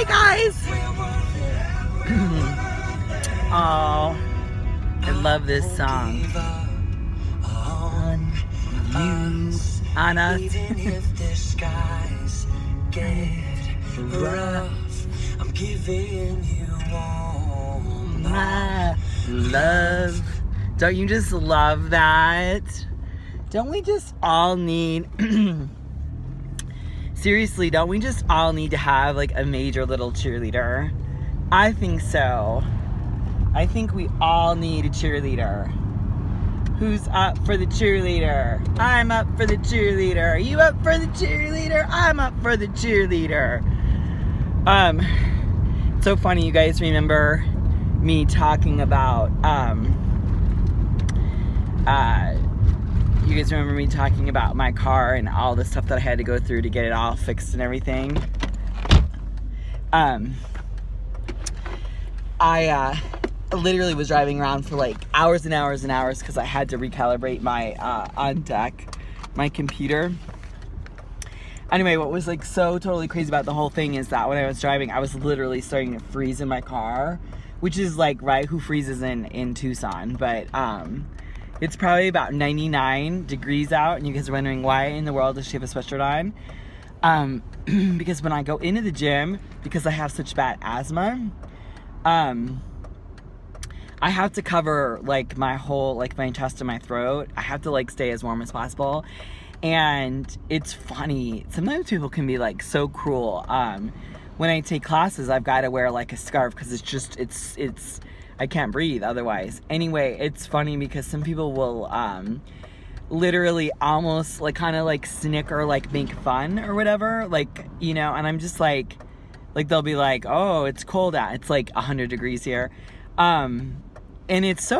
Hey guys! Oh, I love this song. On you, on us. I'm giving you all my love. Don't you just love that? Don't we just all need... Seriously, don't we just all need to have like a major little cheerleader? I think so. I think we all need a cheerleader. Who's up for the cheerleader? I'm up for the cheerleader. Are you up for the cheerleader? I'm up for the cheerleader. It's so funny, you guys remember me talking about, you guys remember me talking about my car and all the stuff that I had to go through to get it all fixed and everything? I literally was driving around for like hours and hours and hours because I had to recalibrate my on deck, my computer. Anyway, what was like so totally crazy about the whole thing is that when I was driving, I was literally starting to freeze in my car, which is like, right, who freezes in Tucson? But it's probably about 99 degrees out, and you guys are wondering why in the world does she have a sweatshirt on? Because when I go into the gym, because I have such bad asthma, I have to cover like my whole, like my chest and my throat. I have to like stay as warm as possible. And it's funny, sometimes people can be like so cruel. When I take classes, I've got to wear like a scarf because it's just, it's I can't breathe otherwise. Anyway, it's funny because some people will literally almost like kind of like snicker or like make fun or whatever, like, you know, and I'm just like they'll be like, oh, it's cold out, it's like 100 degrees here. And it's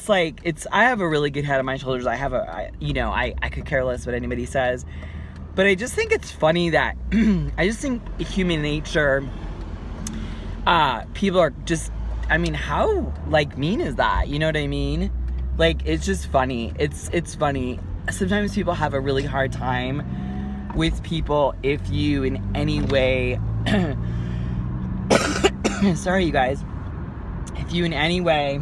like, I have a really good head on my shoulders. I have I could care less what anybody says. But I just think it's funny that, I just think human nature, people are just, I mean, how, like, mean is that? You know what I mean? Like, it's just funny. It's funny. Sometimes people have a really hard time with people if you in any way, sorry, you guys. If you in any way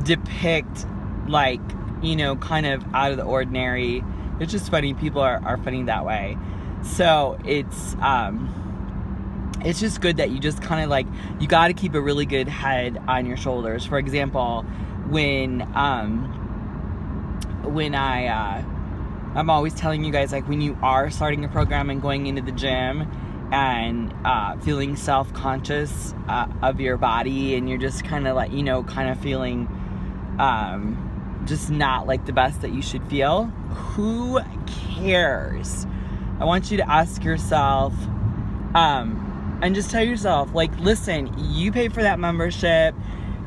depict, like, you know, kind of out of the ordinary, it's just funny. People are funny that way. So it's just good that you just kind of like, you got to keep a really good head on your shoulders. For example, when I'm always telling you guys, like, when you are starting a program and going into the gym and feeling self-conscious of your body, and you're just kind of like, you know, kind of feeling just not like the best that you should feel, who cares? I want you to ask yourself, and just tell yourself, like, listen, you pay for that membership.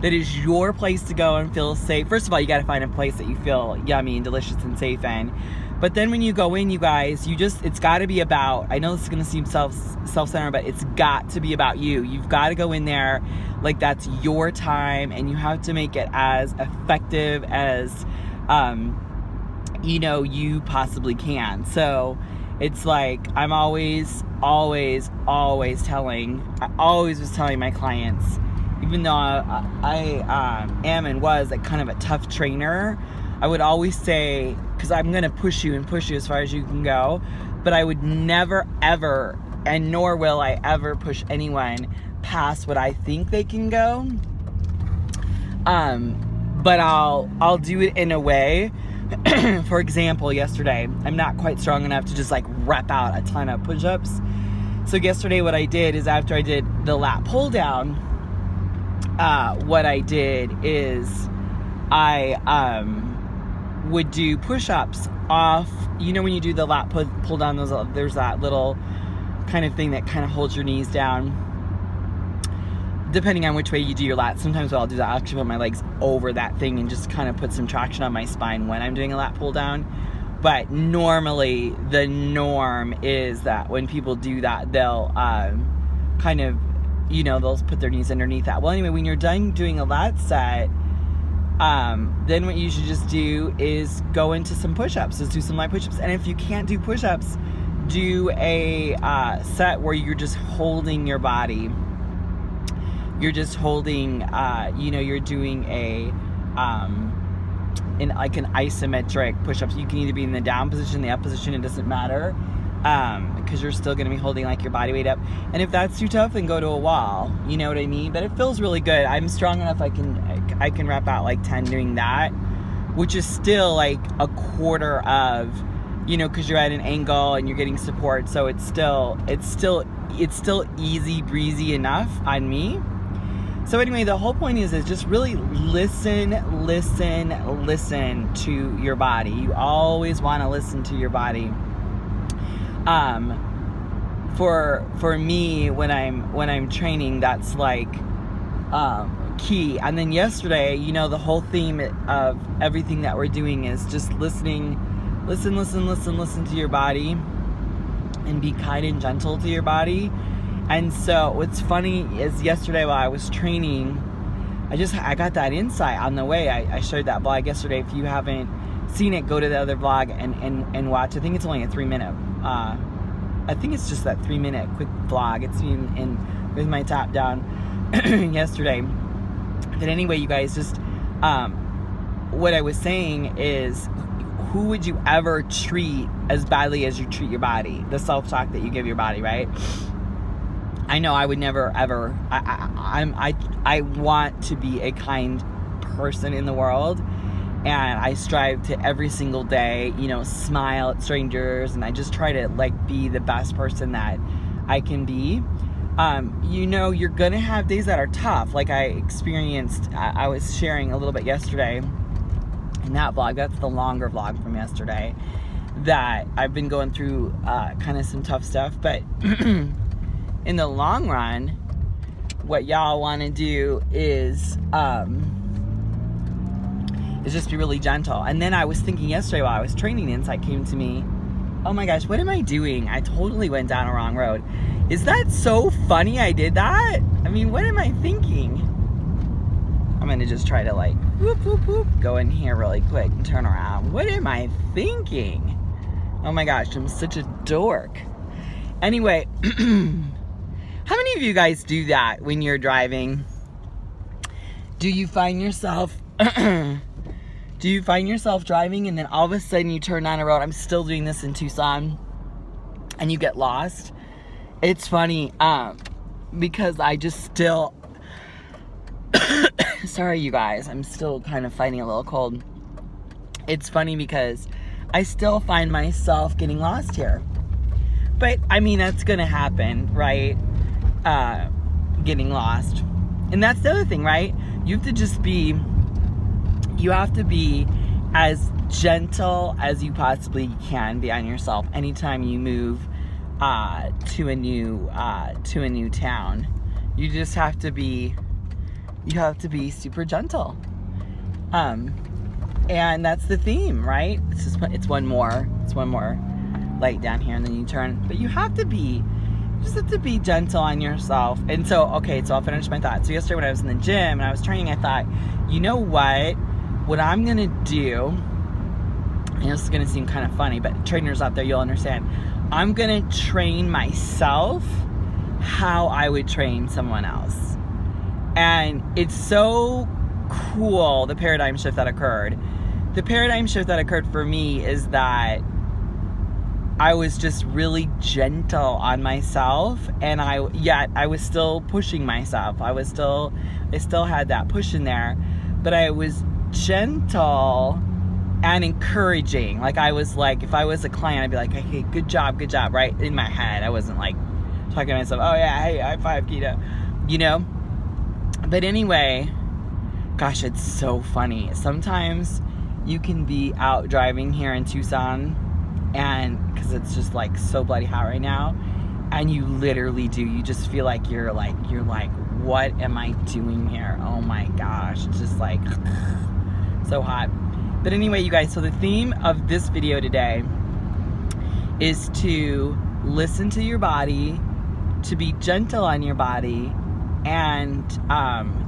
That is your place to go and feel safe. First of all, you got to find a place that you feel yummy and delicious and safe in. But then when you go in, you guys, it's got to be about, I know this is going to seem self-centered, but it's got to be about you. You've got to go in there like that's your time, and you have to make it as effective as, you know, you possibly can. So it's like, I'm I always was telling my clients, even though I am and was like kind of a tough trainer, I would always say, because I'm going to push you as far as you can go, but I would never, ever, and nor will I ever push anyone past what I think they can go. But I'll do it in a way. For example, yesterday, I'm not quite strong enough to just like rep out a ton of push-ups. So yesterday what I did is, after I did the lat pull down, what I did is I would do push-ups off, you know, when you do the lat pull down, there's that little kind of thing that kind of holds your knees down, depending on which way you do your lats. Sometimes what I'll do is I'll actually put my legs over that thing and just kind of put some traction on my spine when I'm doing a lat pull down. But normally the norm is that when people do that, they'll kind of, you know, they'll put their knees underneath that. Well, anyway, when you're done doing a lat set, then what you should just do is go into some push-ups. Just do some light push-ups. And if you can't do push-ups, do a set where you're just holding your body. You're just holding, you know, you're doing a, like an isometric push-ups. You can either be in the down position, the up position, it doesn't matter, because you're still going to be holding like your body weight up. And if that's too tough, then go to a wall. You know what I mean? But it feels really good. I'm strong enough I can rep out like 10 doing that, which is still like a quarter of, you know, because you're at an angle and you're getting support. So it's still easy breezy enough on me. So anyway, the whole point is just really listen to your body. You always want to listen to your body. For me, when I'm training, that's like key. And then yesterday, you know, the whole theme of everything that we're doing is just listening, listen to your body, and be kind and gentle to your body. And so what's funny is yesterday while I was training, I got that insight on the way. I shared that vlog yesterday. If you haven't seen it, go to the other vlog and watch. I think it's only a 3-minute, I think it's just that 3-minute quick vlog. It's in with my top down yesterday. But anyway, you guys, just what I was saying is, who would you ever treat as badly as you treat your body? The self-talk that you give your body, right? I know I would never ever. I want to be a kind person in the world, and I strive to every single day, you know, smile at strangers, and I just try to like be the best person that I can be. You know, you're gonna have days that are tough, like I experienced. I was sharing a little bit yesterday in that vlog. That's the longer vlog from yesterday. That I've been going through kind of some tough stuff, but in the long run, what y'all want to do is just be really gentle. And then I was thinking yesterday while I was training, the insight came to me, oh my gosh, what am I doing? I totally went down a wrong road. Is that so funny I did that? I mean, what am I thinking? I'm gonna just try to like whoop, whoop, whoop, go in here really quick and turn around. What am I thinking? Oh my gosh, I'm such a dork. Anyway, how many of you guys do that when you're driving? Do you find yourself driving and then all of a sudden you turn down a road? I'm still doing this in Tucson, and you get lost. It's funny because I just still sorry you guys, I'm still kind of fighting a little cold. It's funny because I still find myself getting lost here. But I mean, that's gonna happen, right? Getting lost. And that's the other thing, right? You have to be as gentle as you possibly can be on yourself anytime you move to a new town. You just have to be super gentle. And that's the theme, right? It's one more light down here, and then you turn. But you have to be gentle on yourself. And so, okay, so I'll finish my thought. So yesterday when I was in the gym and I was training, I thought, you know what I'm gonna do, and this is gonna seem kind of funny, but trainers out there, you'll understand. I'm gonna train myself how I would train someone else. And it's so cool, the paradigm shift that occurred. The paradigm shift that occurred for me is that I was just really gentle on myself, and yet I was still pushing myself. I still had that push in there, but I was gentle and encouraging. Like, I was like, if I was a client, I'd be like, hey, good job, right? In my head, I wasn't like talking to myself, oh yeah, hey, high five, Kita, you know? But anyway, gosh, it's so funny. Sometimes you can be out driving here in Tucson, and because it's just like so bloody hot right now, and you literally you just feel like you're like, what am I doing here? Oh my gosh, it's just like so hot. But anyway, you guys, so the theme of this video today is to listen to your body, to be gentle on your body, and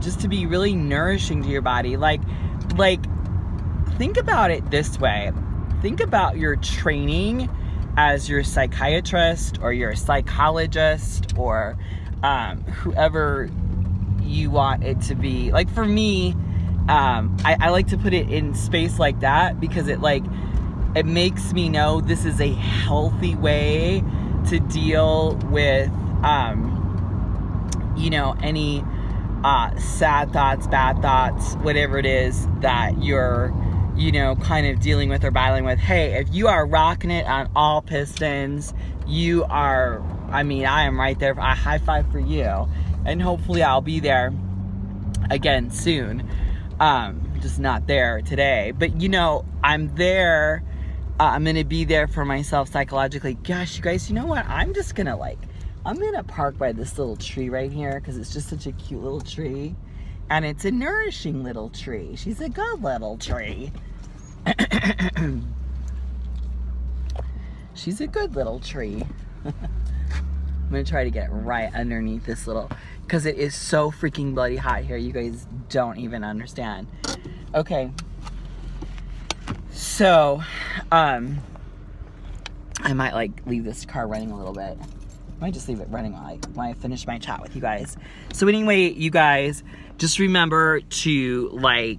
just to be really nourishing to your body. Like think about it this way. Think about your training as your psychiatrist or your psychologist or whoever you want it to be. Like for me, I like to put it in space like that because it makes me know this is a healthy way to deal with you know, any sad thoughts, bad thoughts, whatever it is that you're, you know, kind of dealing with or battling with. Hey, if you are rocking it on all pistons, you are, I mean, I am right there. A high five for you. And hopefully I'll be there again soon. Just not there today. But, you know, I'm there. I'm going to be there for myself psychologically. Gosh, you guys, you know what? I'm just going to I'm going to park by this little tree right here because it's just such a cute little tree. And it's a nourishing little tree. She's a good little tree. She's a good little tree. I'm going to try to get right underneath this little, because it is so freaking bloody hot here. You guys don't even understand. Okay. So, I might leave this car running a little bit. I might just leave it running when I finish my chat with you guys. So anyway, you guys, just remember to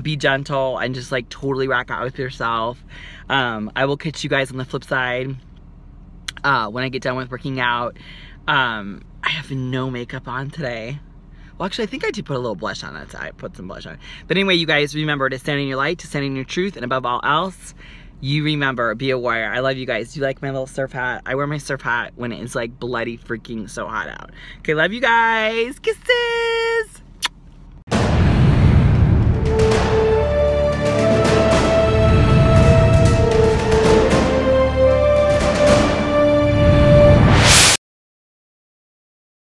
be gentle and just totally rock out with yourself. I will catch you guys on the flip side when I get done with working out. I have no makeup on today. Well, actually, I think I did put a little blush on it. I put some blush on. But anyway, you guys, remember to stand in your light, to stand in your truth, and above all else, you remember, be a warrior. I love you guys. Do you like my little surf hat? I wear my surf hat when it's bloody freaking so hot out. Okay, love you guys. Kisses!